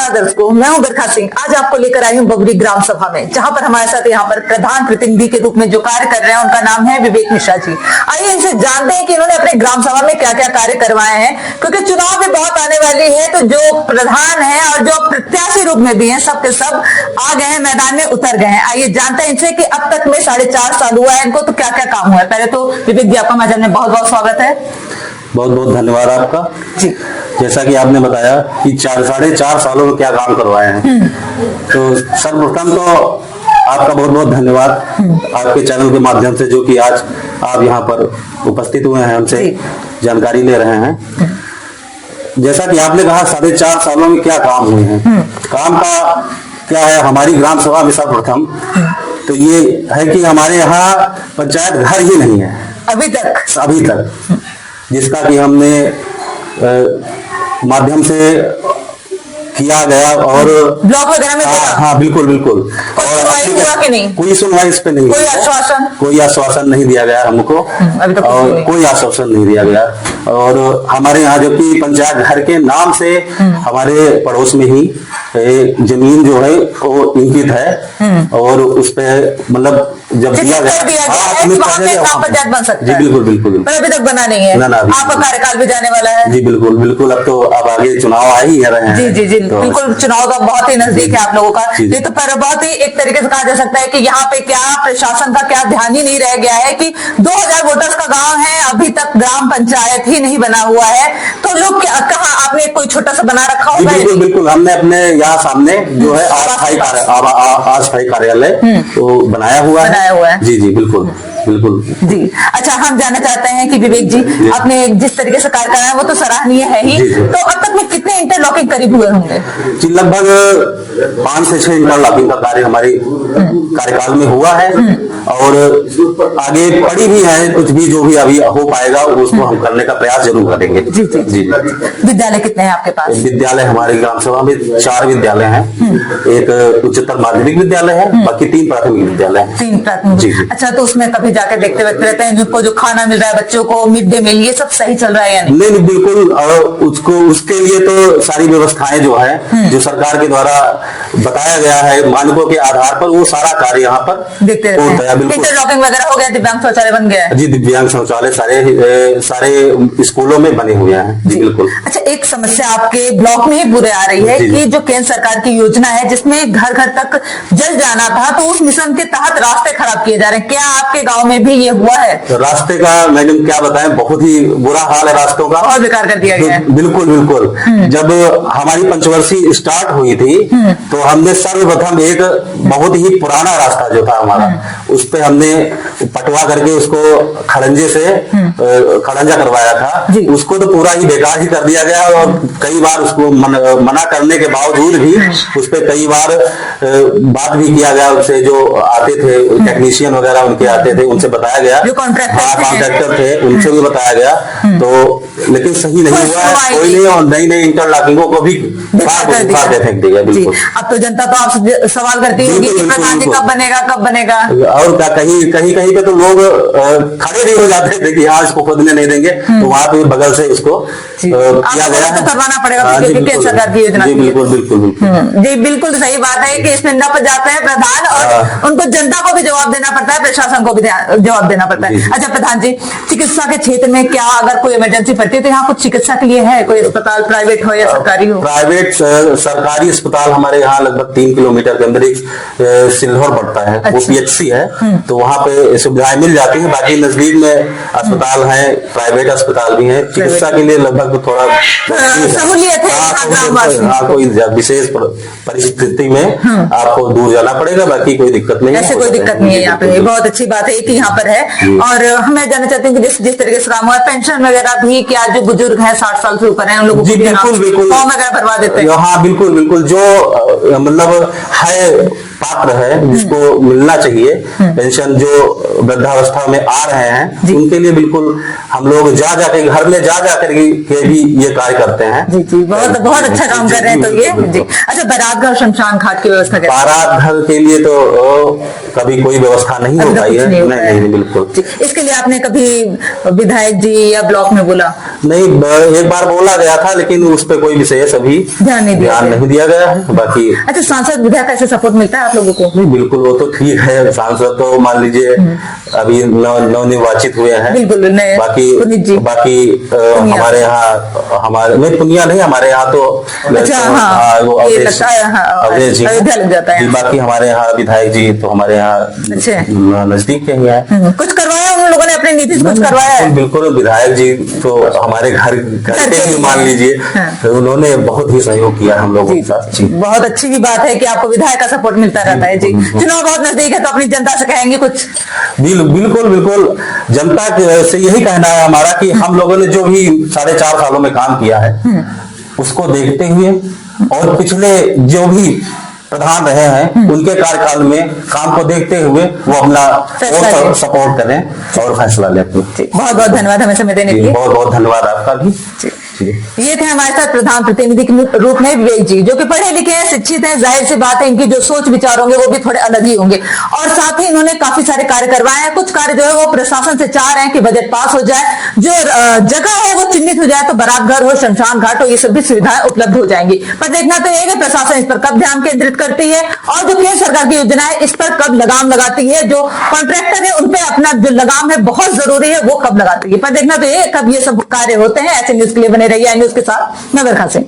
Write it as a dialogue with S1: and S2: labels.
S1: नमस्कार दर्शकों, मैं हूं बरखा सिंह। आज आपको लेकर आई हूं बबरी ग्राम सभा में, जहां पर हमारे साथ यहाँ पर प्रधान प्रतिनिधि के रूप में जो कार्य कर रहे हैं उनका नाम है विवेक मिश्रा जी। आइए इनसे जानते हैं कि इन्होंने अपने ग्राम सभा में क्या क्या कार्य करवाए हैं, क्योंकि चुनाव भी बहुत आने वाली है। तो जो प्रधान है और जो प्रत्याशी रूप में भी है, सब के सब आ गए हैं, मैदान में उतर गए हैं। आइए जानते हैं इनसे कि अब तक में 4.5 साल हुआ है इनको, तो क्या क्या काम हुआ है। पहले तो विवेक जी, आपका मैदान में बहुत बहुत स्वागत है।
S2: बहुत बहुत धन्यवाद आपका
S1: जी।
S2: जैसा कि आपने बताया कि 4.5 सालों में क्या काम करवाए हैं, तो सर्वप्रथम तो आपका बहुत बहुत धन्यवाद आपके चैनल के माध्यम से, जो कि आज आप यहाँ पर उपस्थित हुए हैं, हमसे जानकारी ले रहे हैं। जैसा कि आपने कहा 4.5 सालों में क्या काम हुए हैं, काम का क्या है। हमारी ग्राम सभा में सर्वप्रथम तो ये है कि हमारे यहाँ पंचायत घर ही नहीं है अभी तक, जिसका कि हमने माध्यम से किया गया और
S1: ब्लॉक वगैरह में
S2: हाँ बिल्कुल बिल्कुल।
S1: और नहीं
S2: कोई सुनवाई इस पे नहीं, कोई आश्वासन नहीं दिया गया हमको, और कोई आश्वासन नहीं दिया गया। और हमारे यहाँ जबकि पंचायत घर के नाम से हमारे पड़ोस में ही जमीन जो है वो इंकित है, और उस पे मतलब जब दिया गया
S1: बन सकता
S2: जी बिल्कुल बिल्कुल,
S1: पर अभी तक बना नहीं है। आपका कार्यकाल भी जाने वाला है
S2: जी बिल्कुल बिल्कुल। अब तो अब आगे चुनाव आ ही रहे हैं।
S1: जी जी जी तो बिल्कुल, चुनाव का बहुत ही नजदीक है आप लोगों का। ये तो पर बहुत ही एक तरीके से कहा जा सकता है कि यहाँ पे क्या प्रशासन का क्या ध्यान ही नहीं रह गया है कि 2000 वोटर्स का गांव है, अभी तक ग्राम पंचायत ही नहीं बना हुआ है। तो लोग क्या कहा, आपने कोई छोटा सा बना रखा होगा?
S2: बिल्कुल बिल्कुल, हमने अपने यहाँ सामने जो है अस्थायी कार्यालय तो बनाया हुआ है। जी जी बिल्कुल बिल्कुल
S1: जी। अच्छा, हम जानना चाहते हैं कि विवेक जी, आपने जिस तरीके से कार्य कराया वो तो सराहनीय है ही। तो अब तक में कितने इंटरलॉकिंग करीब हुए होंगे?
S2: जी लगभग 5 से 6 इंटरलॉकिंग का कार्य हमारे कार्यकाल में हुआ है, और आगे पड़ी भी है। कुछ भी जो भी अभी हो पाएगा उसको हम करने का प्रयास जरूर करेंगे।
S1: जी जी जी। विद्यालय कितने हैं आपके पास?
S2: विद्यालय हमारे ग्राम सभा में 4 विद्यालय हैं। एक उच्चतर माध्यमिक विद्यालय है, बाकी 3 प्राथमिक विद्यालय हैं।
S1: 3 प्राथमिक। अच्छा, तो उसमें कभी जाके देखते रहते हैं जिनको जो खाना मिल रहा है बच्चों को, मिड डे मील, ये सब सही चल रहा है या नहीं?
S2: नहीं बिल्कुल, उसको उसके लिए तो सारी व्यवस्थाएं जो है जो सरकार के द्वारा बताया गया है मानकों के आधार पर, वो सारा कार्य यहाँ पर
S1: देखते हैं। इंटरलॉकिंग वगैरह हो गया, दिव्यांग शौचालय बन गया है?
S2: जी, दिव्यांग शौचालय सारे स्कूलों में बने हुए हैं। जी बिल्कुल।
S1: अच्छा, एक समस्या आपके ब्लॉक में ही बुरे आ रही है कि जो केंद्र सरकार की योजना है जिसमें घर घर तक जल जाना था, तो उस मिशन के तहत रास्ते खराब किए जा रहे हैं। क्या आपके गाँव में भी ये हुआ है?
S2: तो रास्ते का मैडम क्या बताएं, बहुत ही बुरा हाल है रास्तों का,
S1: और बेकार कर दिया गया है।
S2: बिल्कुल बिल्कुल। जब हमारी पंचवर्षीय स्टार्ट हुई थी तो हमने सर्वप्रथम एक बहुत ही पुराना रास्ता जो था हमारा, उस पे हमने पटवा करके उसको खड़ंजे से खड़ंजा करवाया था। उसको तो पूरा ही बेकार ही कर दिया गया, और कई बार उसको मना करने के बावजूद भी उस पे कई बार बात भी किया गया। उससे जो आते थे टेक्नीशियन वगैरह उनके आते थे, उनसे बताया गया, कॉन्ट्रैक्टर थे, उनसे भी बताया गया, तो लेकिन सही नहीं हुआ है कोई नहीं। और नई नई इंटरलॉकिंगों को भी फेंक दिया। बिल्कुल।
S1: अब तो जनता तो आपसे सवाल करती होगी कि प्रधान जी कब बनेगा।
S2: और क्या, कहीं पे तो लोग खड़े नहीं हो जाते थे कि हाँ इसको खोदने नहीं देंगे, तो वहां पे बगल से इसको किया गया है।
S1: करवाना पड़ेगा केंद्र सरकार की योजना।
S2: बिल्कुल बिल्कुल
S1: जी बिल्कुल सही बात है कि इस निंदा पर जाते हैं प्रधान, और उनको जनता को भी जवाब देना पड़ता है, प्रशासन को भी जवाब देना पड़ता है। अच्छा प्रधान जी, चिकित्सा के क्षेत्र में क्या अगर कोई इमरजेंसी पड़ती है तो यहाँ कुछ चिकित्सा के लिए है कोई अस्पताल, प्राइवेट हो या सरकारी हो?
S2: प्राइवेट सरकारी अस्पताल हमारे यहाँ लगभग 3 किलोमीटर के अंदर एक सिल्हौर पड़ता है। अच्छा। वो PHC है, तो वहाँ पे सुविधाएं मिल जाती है। बाकी नजदीक में अस्पताल है, प्राइवेट अस्पताल भी है। चिकित्सा के लिए लगभग थोड़ा
S1: सहूलियत है।
S2: कोई विशेष परिस्थिति में आपको दूर जाना पड़ेगा, बाकी कोई दिक्कत नहीं है।
S1: ऐसे कोई दिक्कत नहीं है यहाँ पे, बहुत अच्छी बात है कि यहाँ पर है। और हमें जानना चाहते हैं कि जिस तरीके से काम हुआ है, पेंशन वगैरह भी क्या जो बुजुर्ग हैं 60 साल से ऊपर हैं उन लोगों को
S2: बिल्कुल
S1: फॉर्म वगैरह भरवा देते हैं?
S2: हाँ बिल्कुल बिल्कुल, जो मतलब है पात्र है, जिसको मिलना चाहिए पेंशन, जो वृद्धावस्था में आ रहे हैं, उनके लिए बिल्कुल हम लोग जा जाके घर में जा जाकर के भी ये कार्य करते हैं।
S1: जी जी, बहुत बहुत अच्छा काम कर रहे हैं। तो ये जी, अच्छा, बारात घर शमशान घाट की व्यवस्था कैसे?
S2: बारात घर के लिए तो कभी कोई व्यवस्था नहीं हो पाई है। नहीं, बिल्कुल।
S1: इसके लिए आपने कभी विधायक जी या ब्लॉक में बोला?
S2: नहीं, एक बार बोला गया था, लेकिन उस पर कोई विशेष अभी ध्यान नहीं दिया गया है। बाकी
S1: अच्छा, सांसद विधायक कैसे सपोर्ट मिलता है आप लोगों को?
S2: नहीं, बिल्कुल, वो तो ठीक है। सांसद तो मान लीजिए अभी नवनिर्वाचित हुए हैं। बिल्कुल, बाकी हमारे यहाँ हमारे पुनिया नहीं, हमारे यहाँ तो अवधेश जी लग जाता है। बाकी हमारे यहाँ विधायक जी तो हमारे यहाँ नजदीक के ही है।
S1: कुछ करवाया उन लोगों ने अपने नीति से? कुछ करवाया है?
S2: बिल्कुल, विधायक जी तो हमारे घर के ही मान लीजिए, उन्होंने बहुत ही सहयोग किया हम लोगों के साथ।
S1: बहुत अच्छी भी बात है कि आपको विधायक का सपोर्ट मिलता रहता है। जी, चुनाव बहुत नजदीक है, तो अपनी जनता से कहेंगे कुछ?
S2: बिल्कुल, जनता से यही कहना है हमारा कि हम लोगों ने जो भी 4.5 सालों में काम किया है, उसको देखते हुए और पिछले जो भी प्रधान रहे हैं उनके कार्यकाल में काम को देखते हुए वो अपना और सपोर्ट करें और फैसला लें।
S1: बहुत बहुत धन्यवाद हमें समय देने के लिए।
S2: बहुत बहुत धन्यवाद आपका भी।
S1: ये थे हमारे साथ प्रधान प्रतिनिधि के रूप में विवेक जी, जो कि पढ़े लिखे हैं, शिक्षित हैं। जाहिर सी बात है इनकी जो सोच विचार होंगे वो भी थोड़े अलग ही होंगे, और साथ ही इन्होंने काफी सारे कार्य करवाए हैं। कुछ कार्य जो है वो प्रशासन से चाह रहे हैं कि बजट पास हो जाए, जो जगह है वो चिन्हित हो जाए, तो बारात घर हो, शमशान घाट हो, ये सब भी सुविधाएं उपलब्ध हो जाएंगी। पर देखना तो ये प्रशासन इस पर कब ध्यान केंद्रित करती है, और जो केंद्र सरकार की योजना है इस पर कब लगाम लगाती है। जो कॉन्ट्रैक्टर है उन पे अपना जो लगाम है बहुत जरूरी है, वो कब लगाती है। पर देखना तो ये कब ये सब कार्य होते हैं। ऐसे न्यूज के लिए बने रहिए न्यूज के साथ। मैं बरखा सिंह।